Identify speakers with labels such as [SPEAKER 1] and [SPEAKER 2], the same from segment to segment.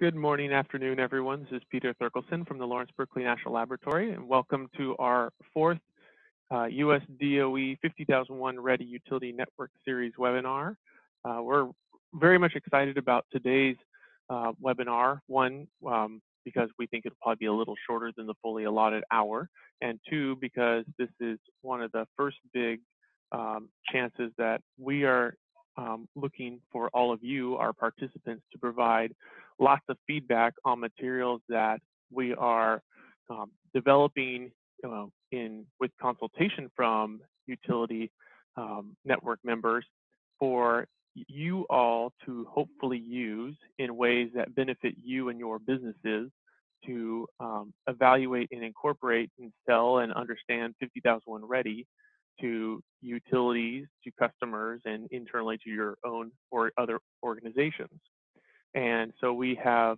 [SPEAKER 1] Good morning, afternoon, everyone. This is Peter Thurkelson from the Lawrence Berkeley National Laboratory, and welcome to our fourth US DOE 50001 Ready Utility Network Series webinar. We're very much excited about today's webinar, one, because we think it'll probably be a little shorter than the fully allotted hour, and two, because this is one of the first big chances that we are looking for all of you, our participants, to provide lots of feedback on materials that we are developing with consultation from utility network members for you all to hopefully use in ways that benefit you and your businesses to evaluate and incorporate and sell and understand 50001 Ready to utilities, to customers, and internally to your own or other organizations. And so we have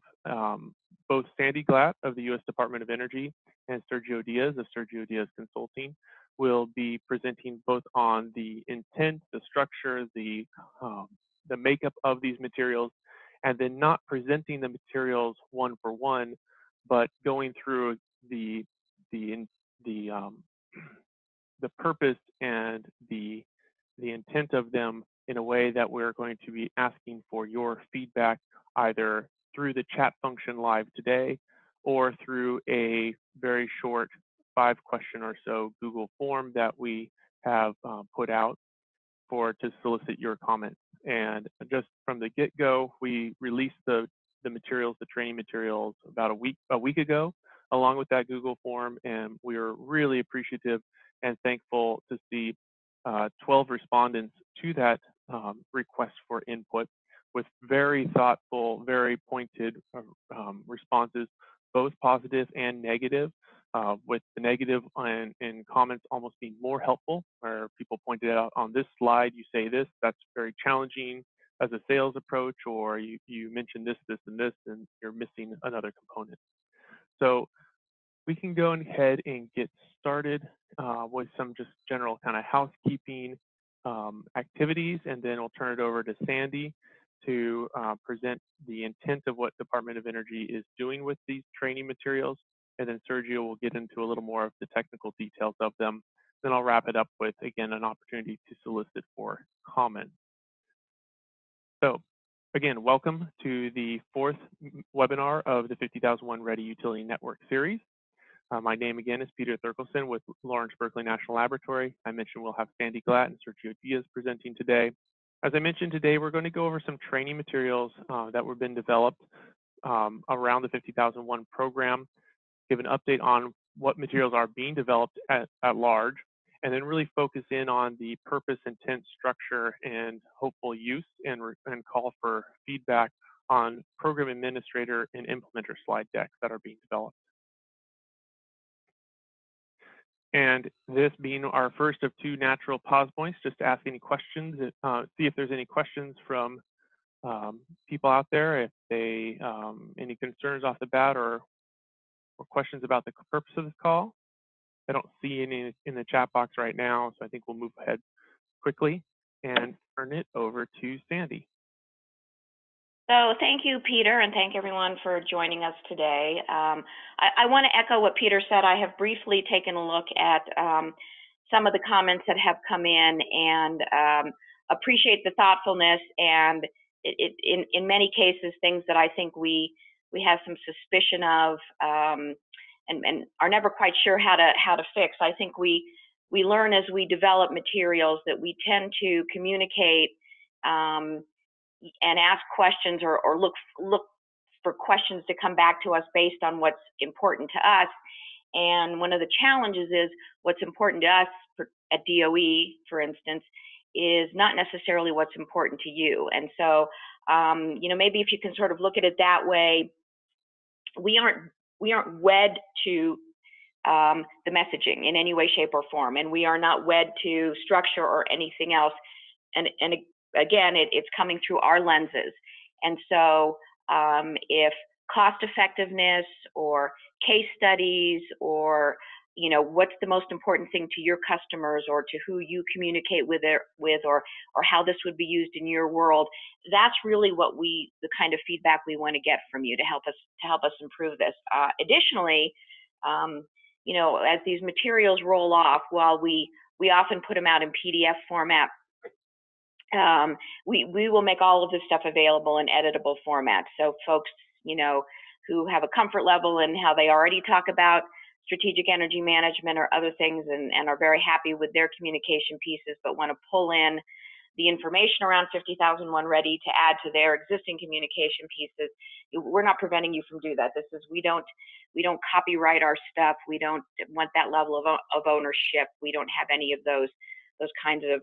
[SPEAKER 1] both Sandy Glatt of the U.S. Department of Energy and Sergio Diaz of Sergio Diaz Consulting will be presenting both on the intent, the structure, the makeup of these materials, and then not presenting the materials one for one, but going through the purpose and the intent of them in a way that we're going to be asking for your feedback either through the chat function live today or through a very short 5-question or so Google form that we have put out to solicit your comments. And just from the get-go, we released the materials, the training materials, about a week ago, along with that Google form, and we are really appreciative and thankful to see 12 respondents to that request for input with very thoughtful, very pointed responses, both positive and negative, with the negative and comments almost being more helpful, where people pointed out on this slide, you say this, that's very challenging as a sales approach, or you mentioned this, this, and this, and you're missing another component. So we can go ahead and get started with some just general kind of housekeeping activities, and then we'll turn it over to Sandy to present the intent of what Department of Energy is doing with these training materials, and then Sergio will get into a little more of the technical details of them. Then I'll wrap it up with, again, an opportunity to solicit for comments. So again, welcome to the fourth webinar of the 50001 Ready Utility Network Series. My name again is Peter Thurkelson with Lawrence Berkeley National Laboratory. I mentioned we'll have Sandy Glatt and Sergio Diaz presenting today. As I mentioned today, we're going to go over some training materials that were been developed around the 50001 program, give an update on what materials are being developed at large, and then really focus in on the purpose, intent, structure, and hopeful use, and call for feedback on program administrator and implementer slide decks that are being developed. And this being our first of 2 natural pause points, just to ask any questions, see if there's any questions from people out there, if they, any concerns off the bat or questions about the purpose of this call. I don't see any in the chat box right now, so I think we'll move ahead quickly and turn it over to Sandy.
[SPEAKER 2] So thank you, Peter, and thank everyone for joining us today. I want to echo what Peter said. I have briefly taken a look at some of the comments that have come in and appreciate the thoughtfulness and in many cases things that I think we have some suspicion of and are never quite sure how to fix. I think we learn as we develop materials that we tend to communicate and ask questions or look for questions to come back to us based on what's important to us. And one of the challenges is what's important to us at DOE, for instance, is not necessarily what's important to you. And so, you know, maybe if you can sort of look at it that way, we aren't wed to the messaging in any way, shape, or form, and we are not wed to structure or anything else. And again, it's coming through our lenses. And so if cost effectiveness or case studies or you know, what's the most important thing to your customers or to who you communicate with, or how this would be used in your world. That's really what the kind of feedback we want to get from you to help us improve this. Additionally, you know, as these materials roll off, while we often put them out in PDF format, we will make all of this stuff available in editable format. So folks, you know, who have a comfort level in how they already talk about strategic energy management or other things, and are very happy with their communication pieces, but want to pull in the information around 50,001 ready to add to their existing communication pieces, we're not preventing you from doing that. This is, we don't copyright our stuff. We don't want that level of ownership. We don't have any of those kinds of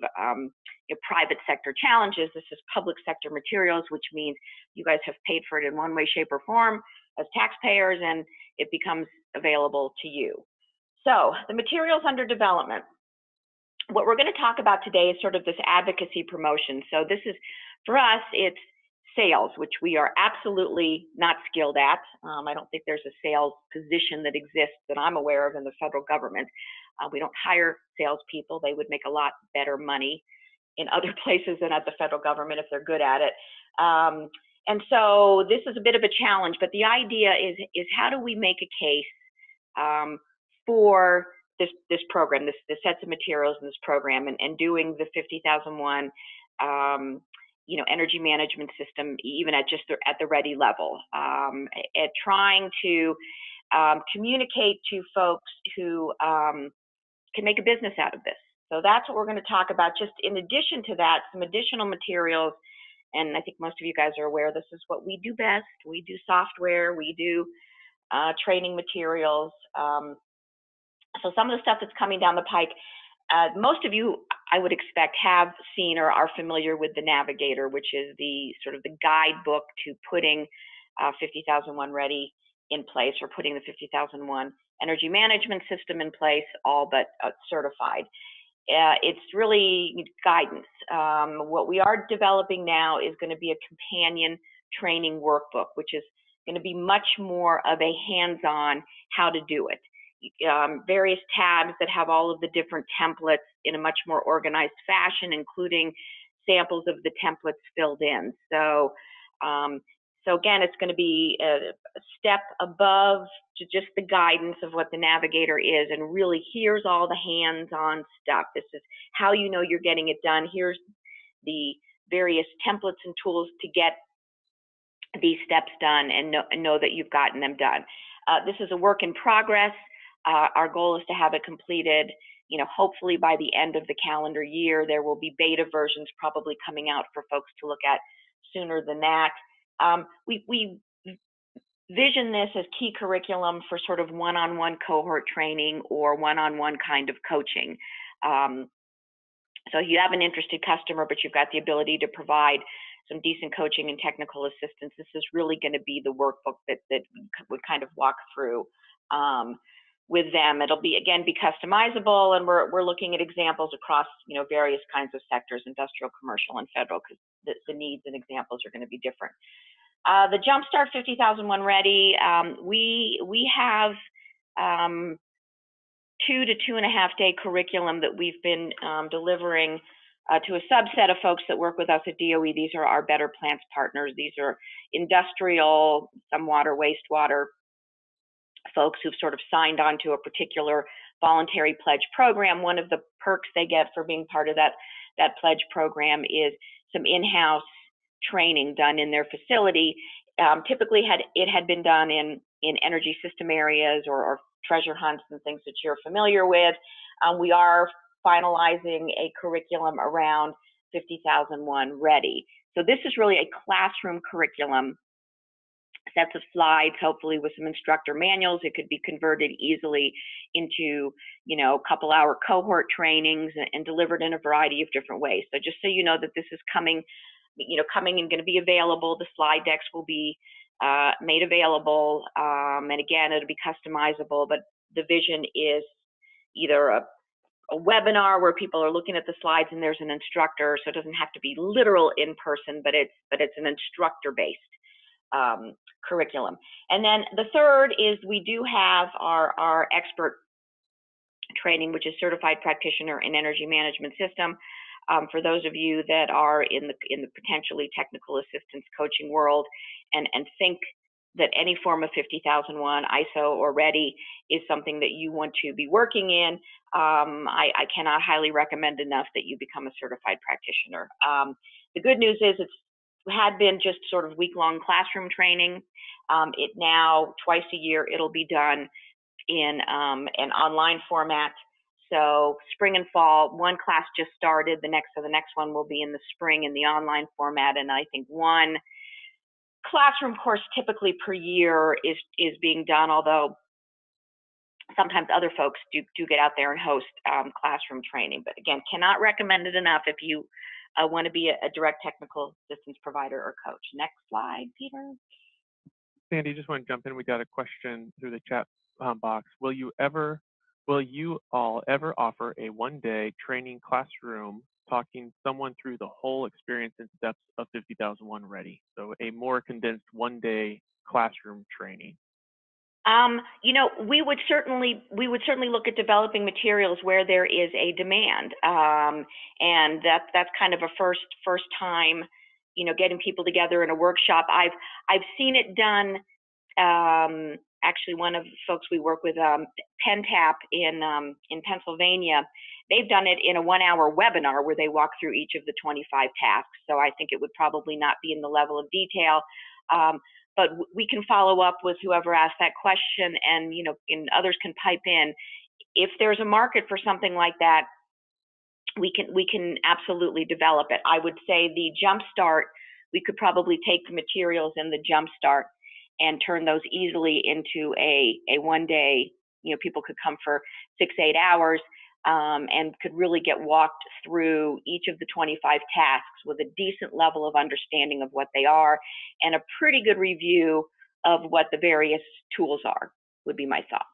[SPEAKER 2] you know, private sector challenges. This is public sector materials, which means you guys have paid for it in one way, shape, or form as taxpayers, and it becomes available to you. So the materials under development. What we're going to talk about today is sort of this advocacy promotion. So this is, for us, it's sales, which we are absolutely not skilled at. I don't think there's a sales position that exists that I'm aware of in the federal government. We don't hire salespeople. They would make a lot better money in other places than at the federal government if they're good at it. And so this is a bit of a challenge, but the idea is how do we make a case for this program, this sets of materials in this program, and doing the 50,001 you know, energy management system, even at the ready level, at trying to communicate to folks who can make a business out of this. So that's what we're going to talk about. Just in addition to that, some additional materials, and I think most of you guys are aware this is what we do best. We do software, we do training materials. So some of the stuff that's coming down the pike, most of you, I would expect, have seen or are familiar with the Navigator, which is the sort of the guidebook to putting 50,001 ready in place, or putting the 50,001 energy management system in place, all but certified. It's really guidance. What we are developing now is going to be a companion training workbook, which is going to be much more of a hands-on how to do it. Various tabs that have all of the different templates in a much more organized fashion, including samples of the templates filled in. So, so again, it's going to be a step above to just the guidance of what the Navigator is, and really here's all the hands-on stuff. This is how you know you're getting it done. Here's the various templates and tools to get these steps done, and know that you've gotten them done. This is a work in progress. Our goal is to have it completed, you know, hopefully by the end of the calendar year. There will be beta versions probably coming out for folks to look at sooner than that. We vision this as key curriculum for sort of one-on-one cohort training or one-on-one kind of coaching. So if you have an interested customer, but you've got the ability to provide some decent coaching and technical assistance, this is really going to be the workbook that would kind of walk through with them. It'll be, again, be customizable, and we're looking at examples across, you know, various kinds of sectors, industrial, commercial, and federal, because the needs and examples are going to be different. The Jumpstart 50,001 Ready, we have 2 to 2.5 day curriculum that we've been delivering to a subset of folks that work with us at DOE. These are our Better Plants partners. These are industrial, some water, wastewater folks who've sort of signed on to a particular voluntary pledge program. One of the perks they get for being part of that pledge program is some in-house training done in their facility. Typically it had been done in energy system areas or treasure hunts and things that you're familiar with. We are finalizing a curriculum around 50,001 Ready. So this is really a classroom curriculum, sets of slides, hopefully with some instructor manuals. It could be converted easily into, you know, couple-hour cohort trainings and delivered in a variety of different ways. So just so you know that this is coming, you know, coming and going to be available. The slide decks will be made available, and again, it'll be customizable. But the vision is either a webinar where people are looking at the slides and there's an instructor, so it doesn't have to be literal in person, but it's an instructor-based curriculum. And then the third is we do have our expert training, which is Certified Practitioner in Energy Management System. For those of you that are in the potentially technical assistance coaching world and think that any form of 50001 ISO or READY is something that you want to be working in, I cannot highly recommend enough that you become a certified practitioner. The good news is it's had been just sort of week-long classroom training. It now, twice a year, it'll be done in an online format. So spring and fall, one class just started, the next one will be in the spring in the online format, and I think one classroom course typically per year is being done, although sometimes other folks do get out there and host classroom training. But again, cannot recommend it enough if you want to be a direct technical assistance provider or coach. Next slide, Peter.
[SPEAKER 1] Sandy, just want to jump in. We got a question through the chat box. Will you all ever offer a one-day training classroom talking someone through the whole experience and steps of 50001 Ready? So a more condensed one-day classroom training.
[SPEAKER 2] You know, we would certainly look at developing materials where there is a demand, and that's kind of a first time, you know, getting people together in a workshop. I've seen it done. Actually, one of the folks we work with, PenTap in Pennsylvania, they've done it in a 1-hour webinar where they walk through each of the 25 tasks. So I think it would probably not be in the level of detail. But we can follow up with whoever asked that question, and you know, and others can pipe in. If there's a market for something like that, we can absolutely develop it. I would say the Jumpstart, we could probably take the materials in the Jumpstart and turn those easily into a one-day. You know, people could come for 6-8 hours and could really get walked through each of the 25 tasks with a decent level of understanding of what they are and a pretty good review of what the various tools are, would be my thought.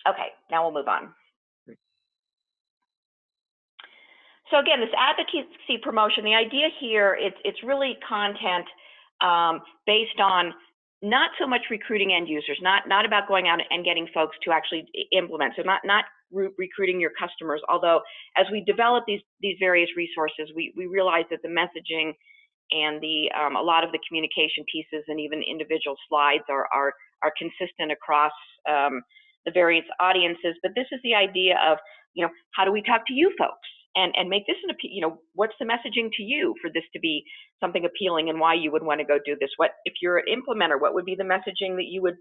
[SPEAKER 2] Okay, now we'll move on. So again, this advocacy promotion, the idea here, it's really content based on not so much recruiting end users, not about going out and getting folks to actually implement. So not recruiting your customers. Although as we develop these various resources, we realize that the messaging and a lot of the communication pieces and even individual slides are consistent across the various audiences. But this is the idea of, you know, how do we talk to you folks and make this you know, what's the messaging to you for this to be something appealing and why you would want to go do this? What if you're an implementer? What would be the messaging that you would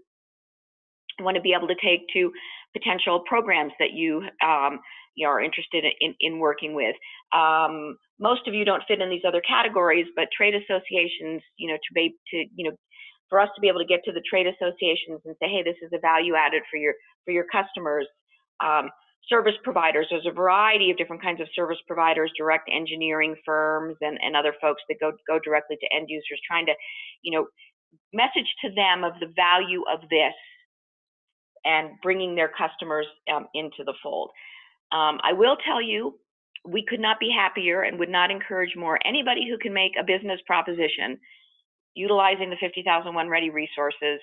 [SPEAKER 2] want to be able to take to potential programs that you are interested in working with? Most of you don't fit in these other categories, but trade associations, you know, for us to be able to get to the trade associations and say, hey, this is a value added for your customers. Service providers, there's a variety of different kinds of service providers, direct engineering firms and other folks that go directly to end users, trying to, you know, message to them of the value of this and bringing their customers into the fold. I will tell you, we could not be happier and would not encourage more anybody who can make a business proposition utilizing the 50001 Ready resources.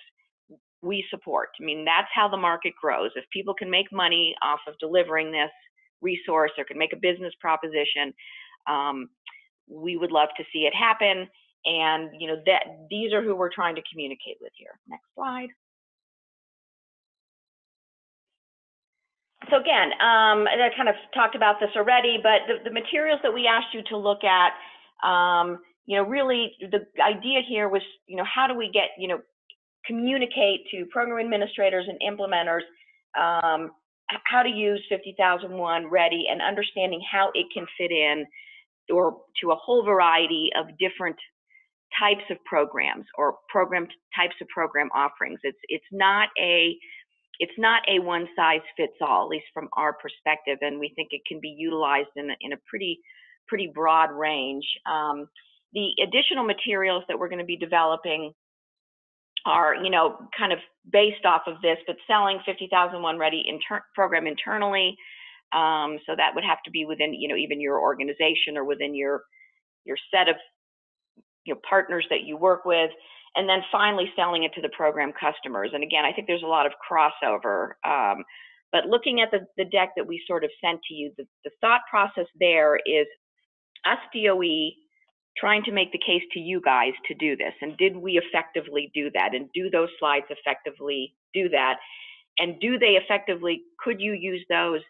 [SPEAKER 2] We support. I mean, that's how the market grows. If people can make money off of delivering this resource or can make a business proposition, we would love to see it happen. And you know, these are who we're trying to communicate with here. Next slide. So again, I kind of talked about this already, but the materials that we asked you to look at, you know, really the idea here was, you know, how do we get, you know, communicate to program administrators and implementers how to use 50001 Ready and understanding how it can fit in or to a whole variety of different types of programs or types of program offerings. It's not a one size fits all, at least from our perspective, and we think it can be utilized in a pretty broad range. The additional materials that we're going to be developing are, you know, kind of based off of this, but selling 50001 Ready program internally. So that would have to be within, you know, even your organization or within your set of, you know, partners that you work with, and then finally selling it to the program customers. And again, I think there's a lot of crossover, But looking at the deck that we sort of sent to you, the thought process there is us DOE trying to make the case to you guys to do this. And did we effectively do that? And do those slides effectively do that? And do they effectively, could you use those,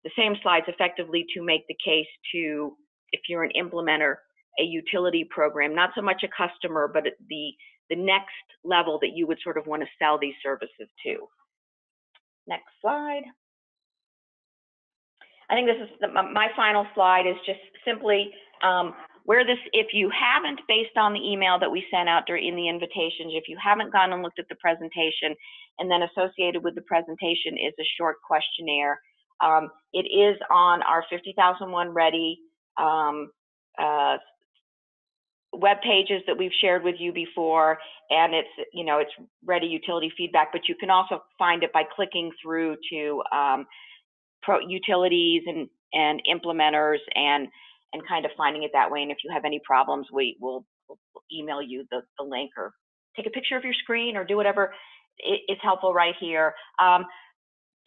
[SPEAKER 2] the same slides effectively to make the case to, if you're an implementer, a utility program, not so much a customer, but the next level that you would sort of want to sell these services to. Next slide. I think this is my final slide is just simply where this, if you haven't, based on the email that we sent out in the invitations, if you haven't gone and looked at the presentation, and then associated with the presentation is a short questionnaire. It is on our 50,001 Ready web pages that we've shared with you before, and it's, you know, it's Ready utility feedback, but you can also find it by clicking through to utilities and implementers and kind of finding it that way. And if you have any problems, we'll email you the link, or take a picture of your screen, or do whatever is helpful right here.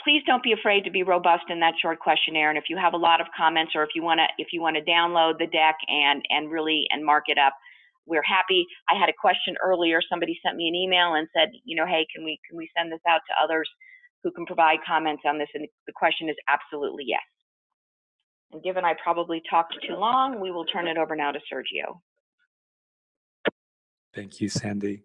[SPEAKER 2] Please don't be afraid to be robust in that short questionnaire. And if you have a lot of comments, or if you want to download the deck and really mark it up, we're happy. I had a question earlier. Somebody sent me an email and said, you know, hey, can we send this out to others who can provide comments on this? And the question is absolutely yes. And given I probably talked too long, we will turn it over now to Sergio.
[SPEAKER 3] Thank you, Sandy.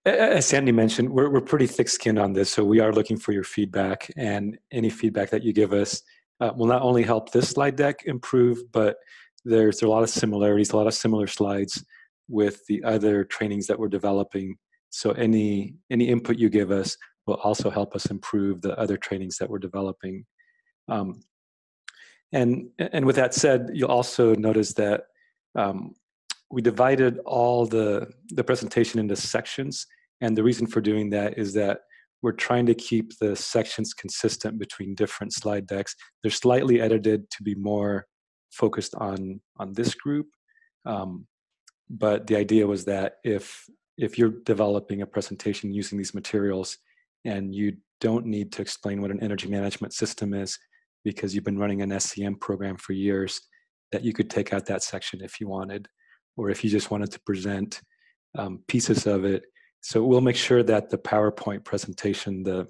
[SPEAKER 3] As Sandy mentioned, we're pretty thick-skinned on this, so we are looking for your feedback, and any feedback that you give us will not only help this slide deck improve, but there's a lot of similarities, a lot of similar slides with the other trainings that we're developing. So any input you give us will also help us improve the other trainings that we're developing. And with that said, you'll also notice that we divided all the presentation into sections. And the reason for doing that is that we're trying to keep the sections consistent between different slide decks. They're slightly edited to be more focused on this group. But the idea was that if you're developing a presentation using these materials and you don't need to explain what an energy management system is because you've been running an SCM program for years, that you could take out that section if you wanted, or if you just wanted to present pieces of it. So we'll make sure that the PowerPoint presentation, the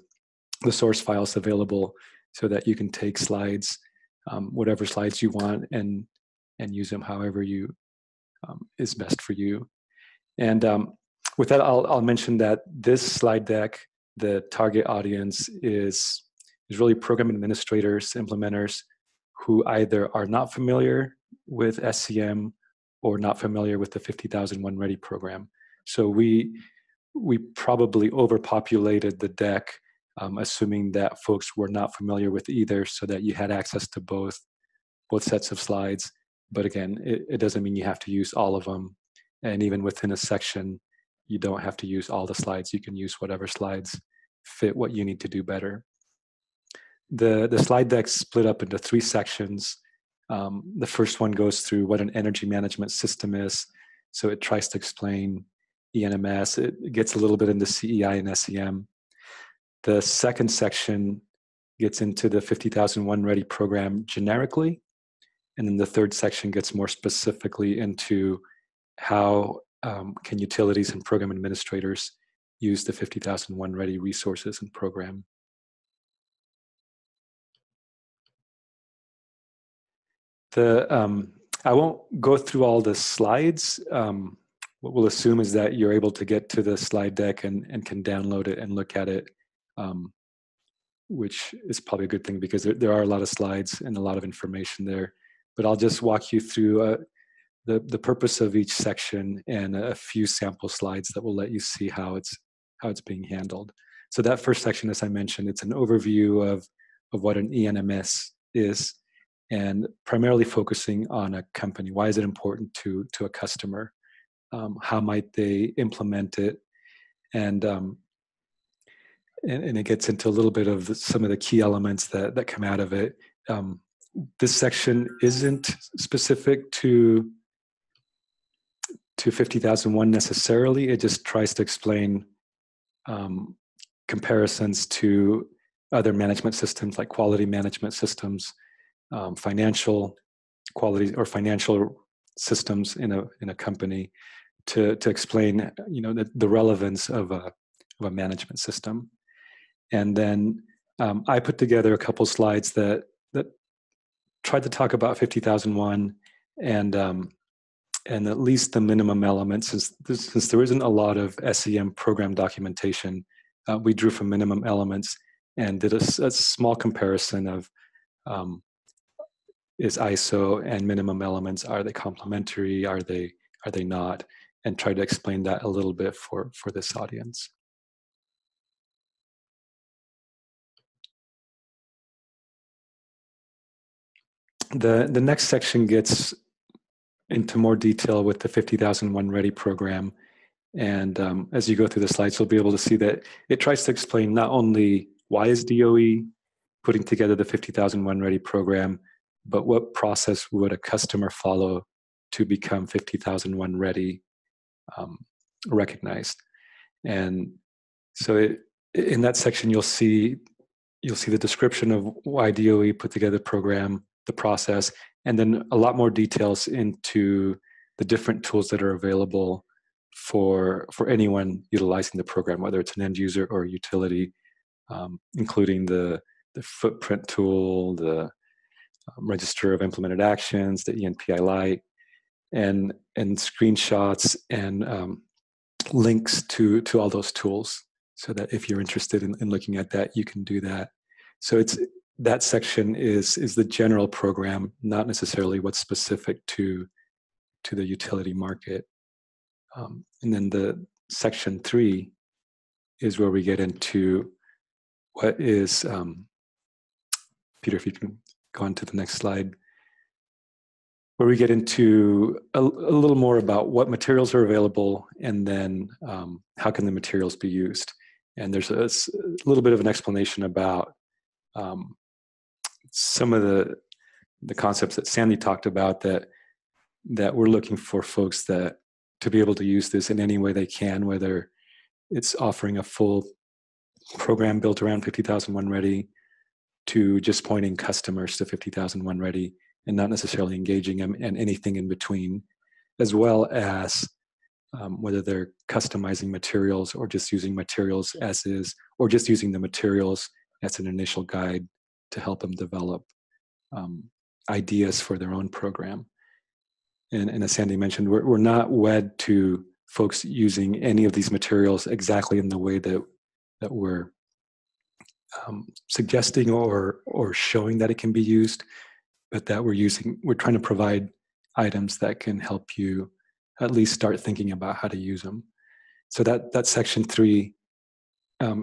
[SPEAKER 3] source file is available so that you can take slides, whatever slides you want, and use them however you is best for you. And with that, I'll mention that this slide deck, the target audience is really program administrators, implementers who either are not familiar with SCM or not familiar with the 50,001 Ready program. So we probably overpopulated the deck, assuming that folks were not familiar with either, so that you had access to both sets of slides. But again, it doesn't mean you have to use all of them. And even within a section, you don't have to use all the slides. You can use whatever slides fit what you need to do better. The slide deck's split up into 3 sections. The first one goes through what an energy management system is. So it tries to explain ENMS. It gets a little bit into CEI and SEM. The second section gets into the 50,001 Ready program generically. And then the third section gets more specifically into how can utilities and program administrators use the 50,001 Ready resources and program. I won't go through all the slides. What we'll assume is that you're able to get to the slide deck and can download it and look at it, which is probably a good thing because there are a lot of slides and a lot of information there. But I'll just walk you through the purpose of each section and a few sample slides that will let you see how it's being handled. So that first section, as I mentioned, it's an overview of what an ENMS is, and primarily focusing on a company. Why is it important to a customer? How might they implement it? And it gets into a little bit of some of the key elements that come out of it. This section isn't specific to 50,001 necessarily. It just tries to explain comparisons to other management systems like quality management systems, financial quality or financial systems in a company to explain, the relevance of a management system. And then I put together a couple slides that tried to talk about 50,001 and at least the minimum elements, since there isn't a lot of SEM program documentation. We drew from minimum elements and did a small comparison of is ISO and minimum elements, are they complementary, are they not, and try to explain that a little bit for this audience. The next section gets into more detail with the 50,001 Ready program. And as you go through the slides, you'll be able to see that it tries to explain not only why is DOE putting together the 50,001 Ready program, but what process would a customer follow to become 50,001 Ready recognized. And so in that section, you'll see the description of why DOE put together the program, the process, and then a lot more details into the different tools that are available for anyone utilizing the program, whether it's an end user or a utility, including the footprint tool, the register of implemented actions, the ENPI Lite, and screenshots and links to all those tools, so that if you're interested in looking at that, you can do that. So that section is the general program, not necessarily what's specific to the utility market. And then the section 3 is where we get into what is, Peter, if you can go on to the next slide, where we get into a little more about what materials are available, and then how can the materials be used. And there's a little bit of an explanation about some of the concepts that Sandy talked about, that we're looking for folks that to be able to use this in any way they can, whether it's offering a full program built around 50,001 Ready, to just pointing customers to 50,001 Ready and not necessarily engaging them, and anything in between, as well as whether they're customizing materials or just using materials as is, or just using the materials as an initial guide to help them develop ideas for their own program. And as Sandy mentioned, we're not wed to folks using any of these materials exactly in the way that we're suggesting or showing that it can be used, but that we're trying to provide items that can help you at least start thinking about how to use them. So that section 3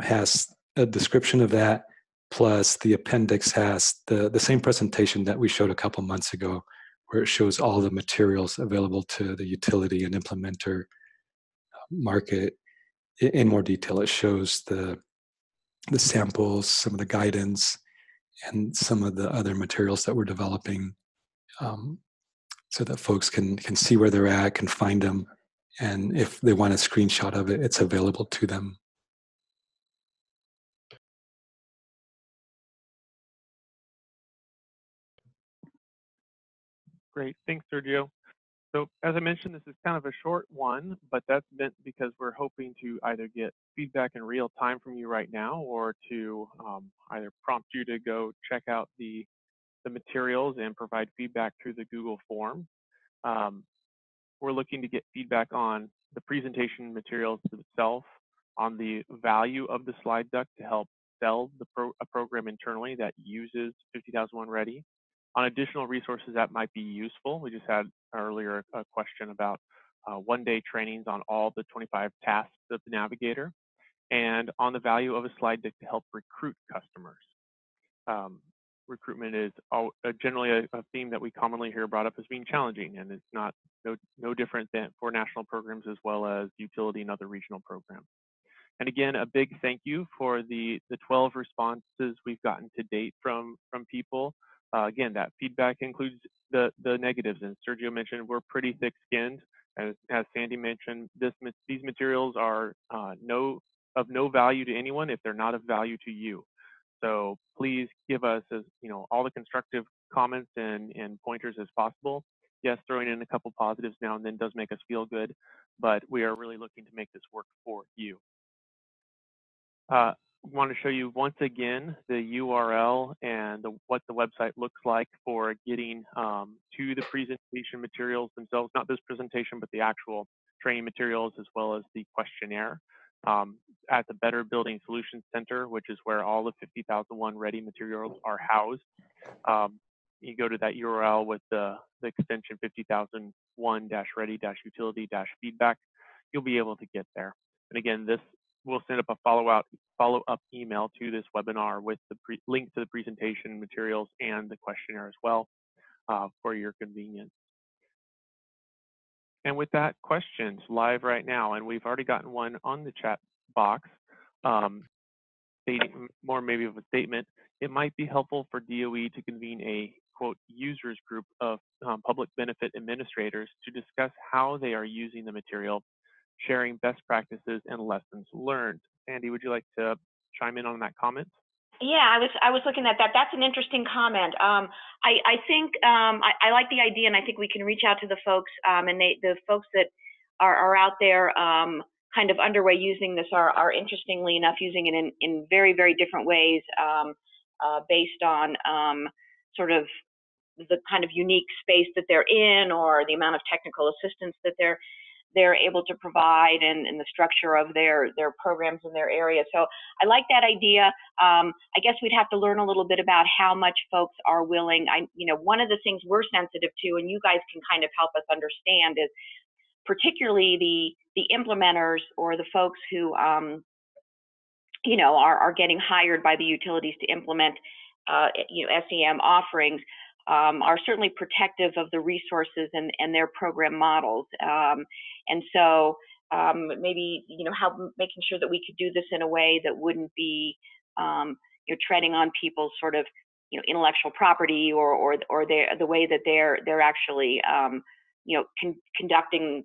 [SPEAKER 3] has a description of that, plus the appendix has the same presentation that we showed a couple months ago, where it shows all the materials available to the utility and implementer market in more detail. It shows the samples, some of the guidance, and some of the other materials that we're developing, so that folks can see where they're at, can find them, and if they want a screenshot of it, it's available to them.
[SPEAKER 1] Great, thanks, Sergio. So as I mentioned, this is kind of a short one, but that's meant because we're hoping to either get feedback in real time from you right now, or to either prompt you to go check out the materials and provide feedback through the Google form. We're looking to get feedback on the presentation materials itself, on the value of the slide deck to help sell a program internally that uses 50,001 Ready, on additional resources that might be useful. We just had earlier a question about one-day trainings on all the 25 tasks of the Navigator, and on the value of a slide deck to help recruit customers. Recruitment is generally a theme that we commonly hear brought up as being challenging, and it's no different than for national programs as well as utility and other regional programs. And again, a big thank you for the 12 responses we've gotten to date from people. Again, that feedback includes the negatives, and Sergio mentioned we're pretty thick-skinned. As Sandy mentioned, these materials are of no value to anyone if they're not of value to you. So please give us all the constructive comments and pointers as possible. Yes, throwing in a couple positives now and then does make us feel good, but we are really looking to make this work for you. Want to show you once again the URL and what the website looks like for getting to the presentation materials themselves, not this presentation, but the actual training materials as well as the questionnaire at the Better Building Solutions Center, which is where all the 50,001 ready materials are housed. You go to that URL with the extension 50,001-ready-utility-feedback, you'll be able to get there. And again, this will send up a follow-up email to this webinar with the link to the presentation materials and the questionnaire as well for your convenience. And with that, questions live right now, and we've already gotten one on the chat box, stating more maybe of a statement. It might be helpful for DOE to convene a, quote, users group of public benefit administrators to discuss how they are using the material, sharing best practices and lessons learned. Sandy, would you like to chime in on that comment?
[SPEAKER 2] Yeah, I was looking at that. That's an interesting comment. I think I like the idea, and I think we can reach out to the folks, and the folks that are out there kind of underway using this are interestingly enough using it in very, very different ways based on sort of the kind of unique space that they're in or the amount of technical assistance that they're able to provide and the structure of their programs in their area. So I like that idea. I guess we'd have to learn a little bit about how much folks are willing. One of the things we're sensitive to, and you guys can kind of help us understand, is particularly the implementers or the folks who are getting hired by the utilities to implement SEM offerings. Are certainly protective of the resources and their program models. And so maybe, making sure that we could do this in a way that wouldn't be, treading on people's sort of, intellectual property or the way that they're actually, conducting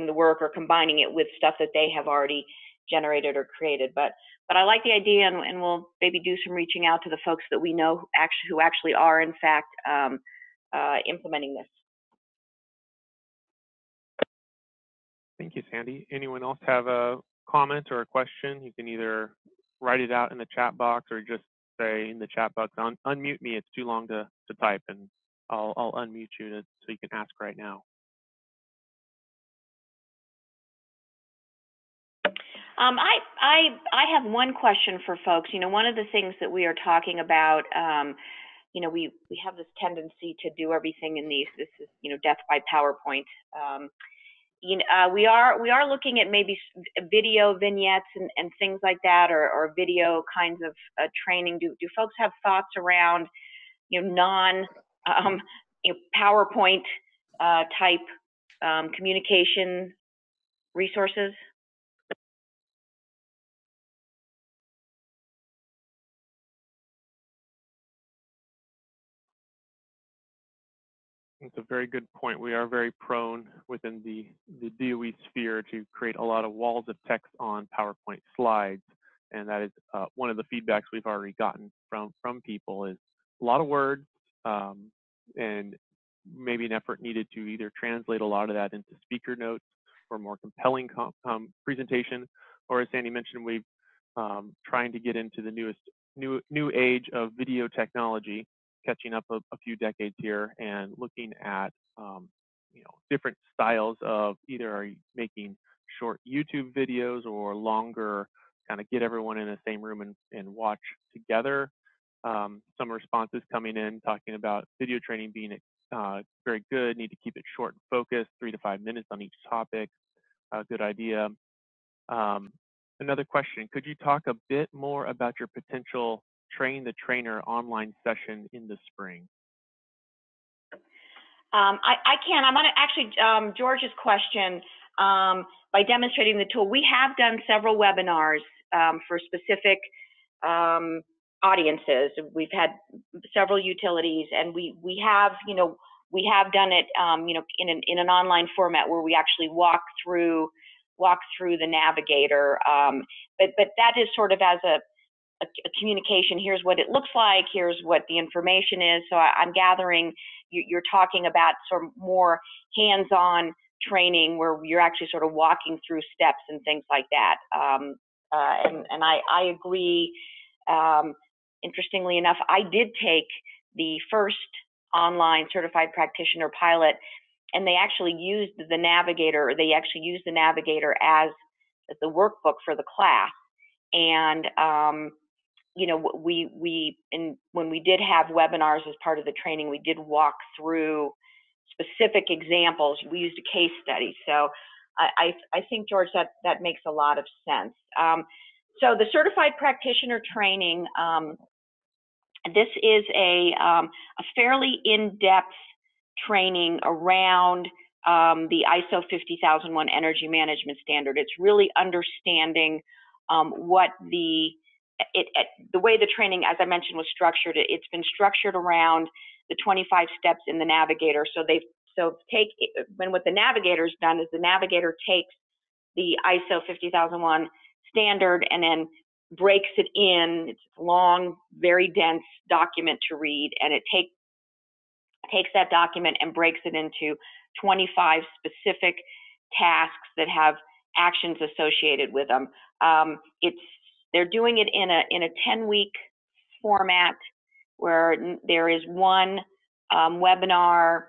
[SPEAKER 2] the work or combining it with stuff that they have already generated or created. But I like the idea, and we'll maybe do some reaching out to the folks that we know who actually are in fact implementing this.
[SPEAKER 1] Thank you, Sandy. Anyone else have a comment or a question? You can either write it out in the chat box or just say in the chat box, unmute me. It's too long to type, and I'll unmute you so you can ask right now.
[SPEAKER 2] I have one question for folks. One of the things that we are talking about, we have this tendency to do everything in this is, death by PowerPoint. We are looking at maybe video vignettes and things like that, or video kinds of training. Do folks have thoughts around, non PowerPoint type communication resources?
[SPEAKER 1] It's a very good point. We are very prone within the DOE sphere to create a lot of walls of text on PowerPoint slides. And that is one of the feedbacks we've already gotten from people is a lot of words and maybe an effort needed to either translate a lot of that into speaker notes for more compelling presentation, or as Sandy mentioned, we've trying to get into the new age of video technology, catching up a few decades here and looking at different styles of either are you making short YouTube videos or longer, kind of get everyone in the same room and watch together. Some responses coming in talking about video training being very good, need to keep it short and focused, 3 to 5 minutes on each topic. Good idea. Another question, could you talk a bit more about your potential Train the Trainer online session in the spring?
[SPEAKER 2] I can. I'm going to actually, George's question, by demonstrating the tool, we have done several webinars for specific audiences. We've had several utilities, and we have done it, in an online format where we actually walk through the navigator. But that is sort of as a communication. Here's what it looks like. Here's what the information is. So I'm gathering you're talking about sort of more hands-on training where you're actually sort of walking through steps and things like that. And I agree. Interestingly enough, I did take the first online certified practitioner pilot, and they actually used the Navigator. They actually used the Navigator as the workbook for the class. And you know, when we did have webinars as part of the training, we did walk through specific examples. We used a case study. So I think, George, that makes a lot of sense. So the certified practitioner training, this is a fairly in-depth training around the ISO 50001 energy management standard. It's really understanding what the way the training, as I mentioned, was structured. It's been structured around the 25 steps in the Navigator. So what the Navigator's done is the Navigator takes the ISO 50001 standard and then breaks it in. It's a long, very dense document to read, and it takes that document and breaks it into 25 specific tasks that have actions associated with them. They're doing it in a 10-week format where there is one webinar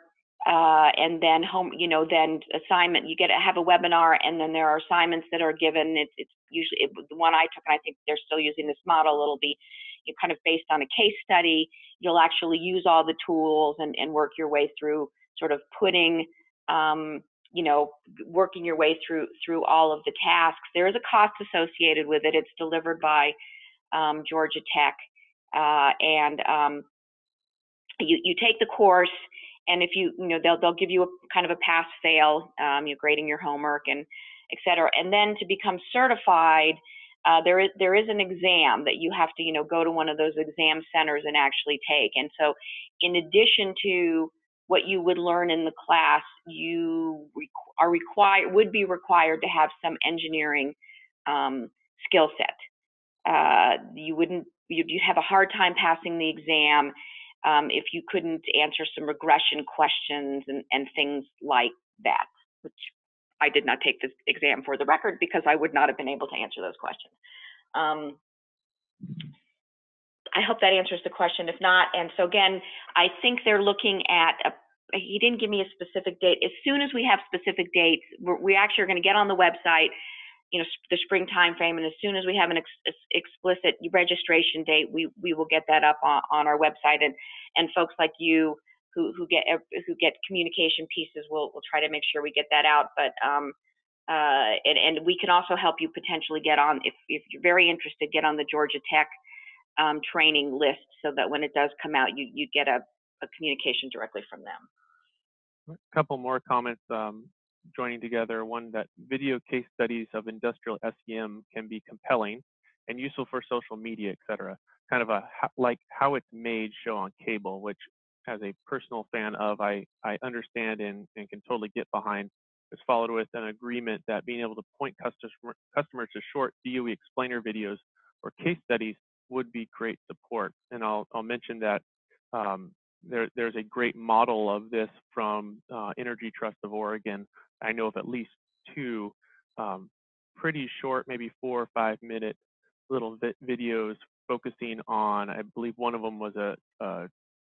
[SPEAKER 2] and then then assignment. You have a webinar, and then there are assignments that are given. It's usually the one I took, and I think they're still using this model. It'll be kind of based on a case study. You'll actually use all the tools and work your way through sort of putting working your way through all of the tasks. There is a cost associated with it. It's delivered by Georgia Tech, and you take the course, and if they'll give you a kind of a pass-fail. You're grading your homework and et cetera, and then to become certified, there is an exam that you have to go to one of those exam centers and actually take. And so, in addition to what you would learn in the class, you would be required to have some engineering skill set. You'd have a hard time passing the exam if you couldn't answer some regression questions and things like that, which I did not take this exam for the record because I would not have been able to answer those questions. I hope that answers the question. If not, and so again, I think they're looking at he didn't give me a specific date. As soon as we have specific dates, we actually are going to get on the website, the spring time frame, and as soon as we have an explicit registration date, we will get that up on our website, and folks like you who get communication pieces, we'll try to make sure we get that out. But and we can also help you potentially get on, if you're very interested, get on the Georgia Tech training list, so that when it does come out, you get a communication directly from them.
[SPEAKER 1] A couple more comments joining together. One, that video case studies of industrial SEM can be compelling and useful for social media, et cetera. Kind of like how it's made show on cable, which as a personal fan of, I understand and can totally get behind. It's followed with an agreement that being able to point customers to short DOE explainer videos or case studies would be great support. And I'll mention that there's a great model of this from Energy Trust of Oregon. I know of at least two pretty short, maybe 4 or 5 minute little videos focusing on, I believe one of them was a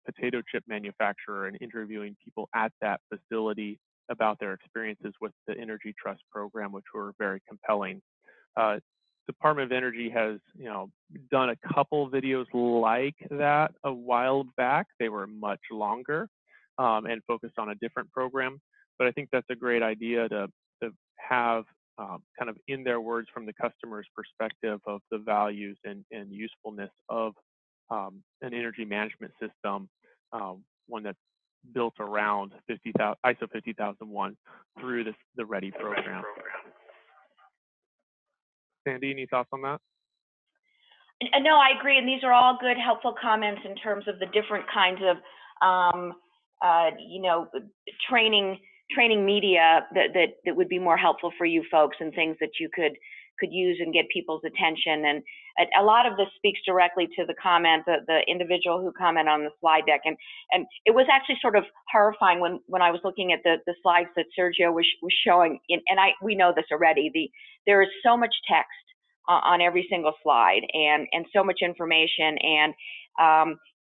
[SPEAKER 1] potato chip manufacturer and interviewing people at that facility about their experiences with the Energy Trust program, which were very compelling. Department of Energy has, done a couple videos like that a while back. They were much longer and focused on a different program. But I think that's a great idea to have kind of in their words from the customer's perspective of the values and usefulness of an energy management system, one that's built around ISO 50001 through the READY program. Sandy, any thoughts on that?
[SPEAKER 2] No, I agree, and these are all good, helpful comments in terms of the different kinds of, training training media that would be more helpful for you folks, and things that you could use and get people's attention. And a lot of this speaks directly to the comment, the individual who commented on the slide deck. And it was actually sort of horrifying when I was looking at the slides that Sergio was showing. And we know this already. There is so much text on every single slide, and so much information. And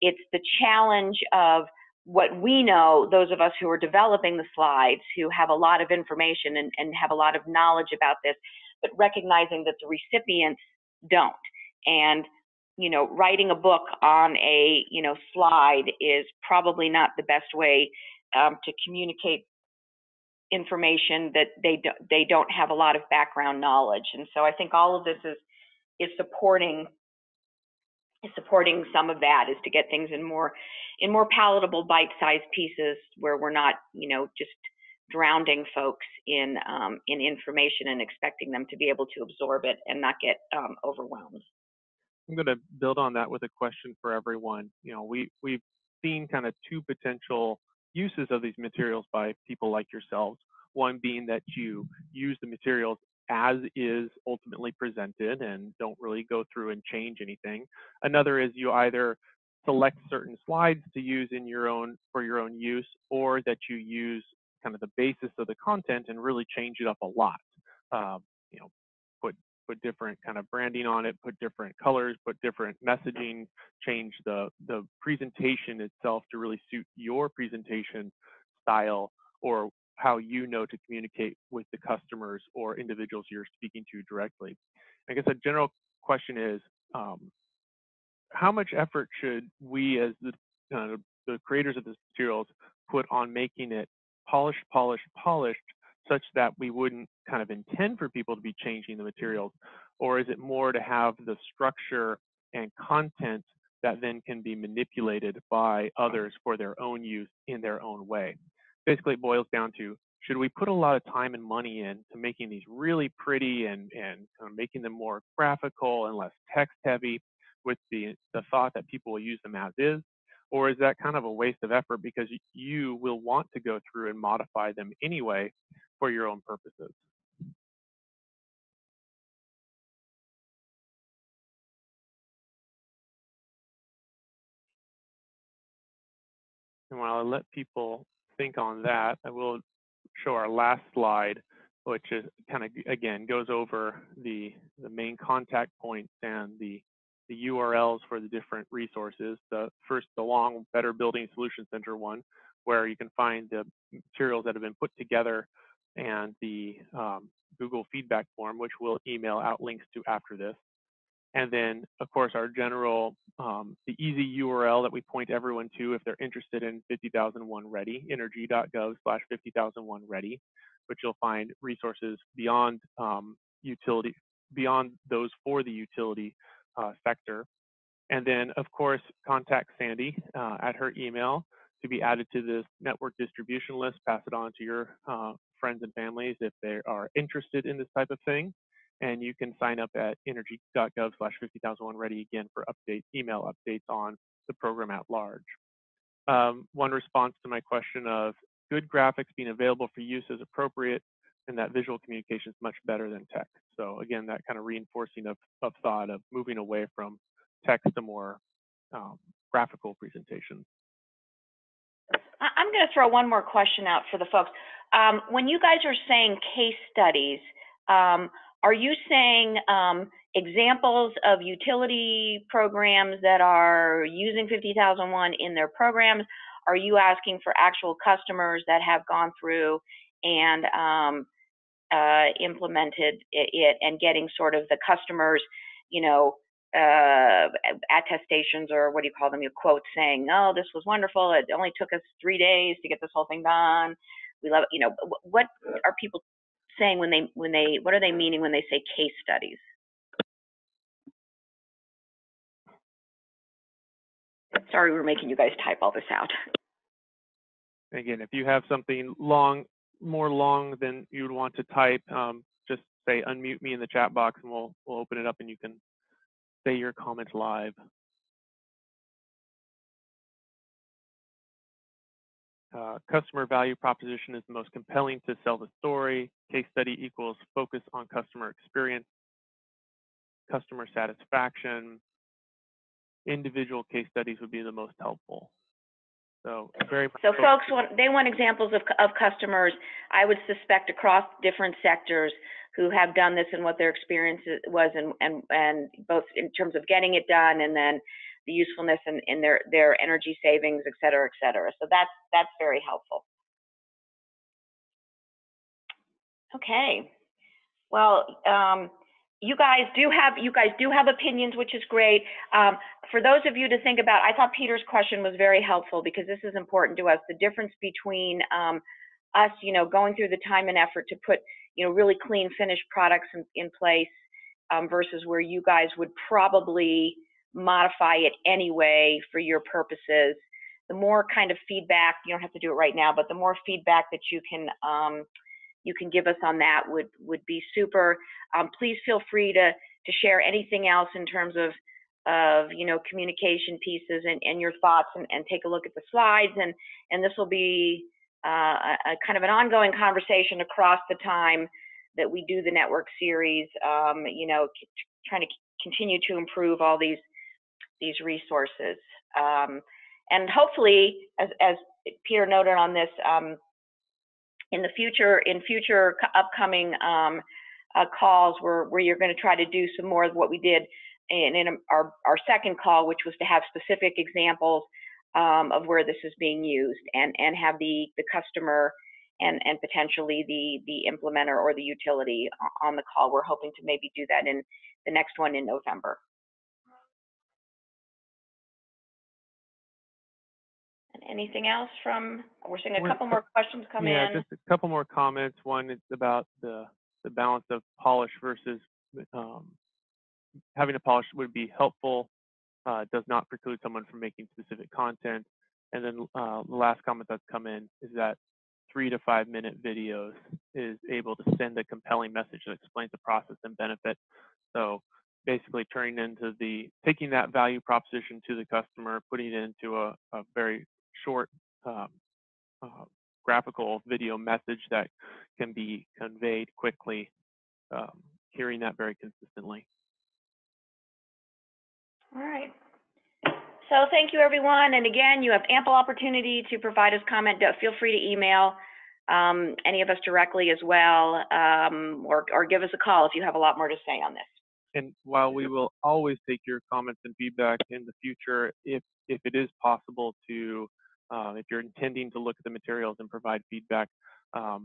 [SPEAKER 2] it's the challenge of what we know, those of us who are developing the slides, who have a lot of information and have a lot of knowledge about this, but recognizing that the recipients don't. And, you know, writing a book on a, you know, slide is probably not the best way to communicate information that they don't have a lot of background knowledge. And so I think all of this is supporting some of that, is to get things in more palatable, bite-sized pieces where we're not, you know, just drowning folks in information and expecting them to be able to absorb it and not get overwhelmed.
[SPEAKER 1] I'm going to build on that with a question for everyone. You know, we've seen kind of two potential uses of these materials by people like yourselves. One being that you use the materials as is ultimately presented and don't really go through and change anything. Another is you either select certain slides to use in for your own use, or that you use kind of the basis of the content and really change it up a lot. You know, put different kind of branding on it, put different colors, put different messaging, change the presentation itself to really suit your presentation style, or how you know to communicate with the customers or individuals you're speaking to directly. I guess a general question is, how much effort should we, as the creators of this materials, put on making it polished, such that we wouldn't kind of intend for people to be changing the materials? Or is it more to have the structure and content that then can be manipulated by others for their own use in their own way? Basically, it boils down to, should we put a lot of time and money into making these really pretty and kind of making them more graphical and less text heavy, with the thought that people will use them as is? Or is that kind of a waste of effort because you will want to go through and modify them anyway for your own purposes? And while I let people think on that, I will show our last slide, which is kind of, again, goes over the main contact points and the URLs for the different resources. The long Better Building Solution Center one, where you can find the materials that have been put together, and the Google feedback form, which we'll email out links to after this. And then, of course, our general, the easy URL that we point everyone to if they're interested in 50001 Ready, energy.gov/50001 Ready, which you'll find resources beyond utility, beyond those for the utility sector. And then, of course, contact Sandy at her email to be added to this network distribution list. Pass it on to your friends and families if they are interested in this type of thing. And you can sign up at energy.gov/50001 Ready again for email updates on the program at large. One response to my question of good graphics being available for use as appropriate, and that visual communication is much better than text. So again, that kind of reinforcing of thought of moving away from text to more graphical presentations.
[SPEAKER 2] I'm going to throw one more question out for the folks. When you guys are saying case studies, are you saying examples of utility programs that are using 50001 in their programs? Are you asking for actual customers that have gone through and implemented it, and getting sort of the customers, you know, attestations, or what do you call them, your quotes saying, "Oh, this was wonderful. It only took us 3 days to get this whole thing done. We love it." You know, what are people saying when they what are they meaning when they say case studies? Sorry, we're making you guys type all this out.
[SPEAKER 1] Again, if you have something more long than you would want to type, just say unmute me in the chat box, and we'll open it up and you can say your comments live. Customer value proposition is the most compelling to sell the story. Case study equals focus on customer experience, customer satisfaction. Individual case studies would be the most helpful. So very much.
[SPEAKER 2] So folks want examples of customers, I would suspect, across different sectors who have done this and what their experience was, and both in terms of getting it done and then the usefulness in their energy savings, et cetera, et cetera. So that's very helpful. Okay. Well, you guys do have opinions, which is great. For those of you to think about, I thought Peter's question was very helpful because this is important to us. The difference between us, going through the time and effort to put, really clean, finished products in place versus where you guys would probably modify it anyway for your purposes. The more kind of feedback, you don't have to do it right now, but the more feedback that you can give us on that would be super. Please feel free to share anything else in terms of communication pieces and your thoughts, and take a look at the slides, and this will be a kind of an ongoing conversation across the time that we do the network series, trying to continue to improve all these resources. And hopefully, as Peter noted on this, in future upcoming calls where you're going to try to do some more of what we did in our second call, which was to have specific examples of where this is being used, and have the customer and potentially the implementer or the utility on the call. We're hoping to maybe do that in the next one in November. And anything else we're seeing a couple more questions come in.
[SPEAKER 1] Yeah, just a couple more comments. One is about the balance of polish versus having a polish would be helpful, does not preclude someone from making specific content. And then the last comment that's come in is that 3 to 5 minute videos is able to send a compelling message that explains the process and benefit. So basically taking that value proposition to the customer, putting it into a very short graphical video message that can be conveyed quickly, hearing that very consistently.
[SPEAKER 2] All right. So thank you, everyone. And again, you have ample opportunity to provide us comment. Feel free to email any of us directly as well, or give us a call if you have a lot more to say on this.
[SPEAKER 1] And while we will always take your comments and feedback in the future, if it is possible to, if you're intending to look at the materials and provide feedback, I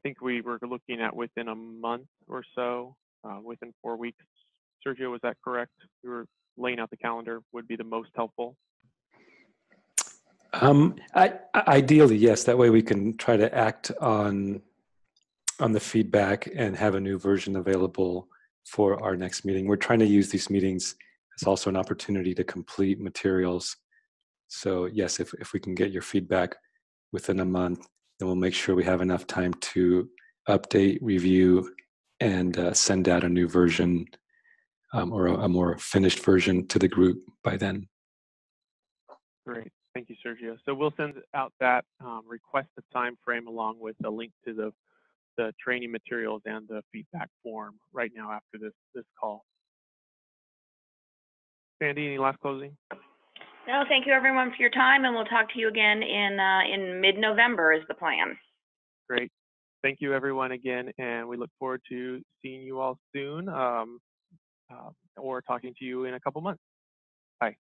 [SPEAKER 1] think we were looking at within a month or so, within 4 weeks. Sergio, was that correct? We were laying out the calendar would be the most helpful.
[SPEAKER 3] Ideally, yes. That way we can try to act on the feedback and have a new version available for our next meeting. We're trying to use these meetings as also an opportunity to complete materials. So yes, if we can get your feedback within a month, then we'll make sure we have enough time to update, review, and send out a new version or a more finished version to the group by then.
[SPEAKER 1] Great. Thank you, Sergio. So we'll send out that request a time frame along with a link to the training materials and the feedback form right now after this call. Sandy, any last closing?
[SPEAKER 2] No, thank you everyone for your time, and we'll talk to you again in mid-November is the plan.
[SPEAKER 1] Great. Thank you everyone again, and we look forward to seeing you all soon or talking to you in a couple months. Bye.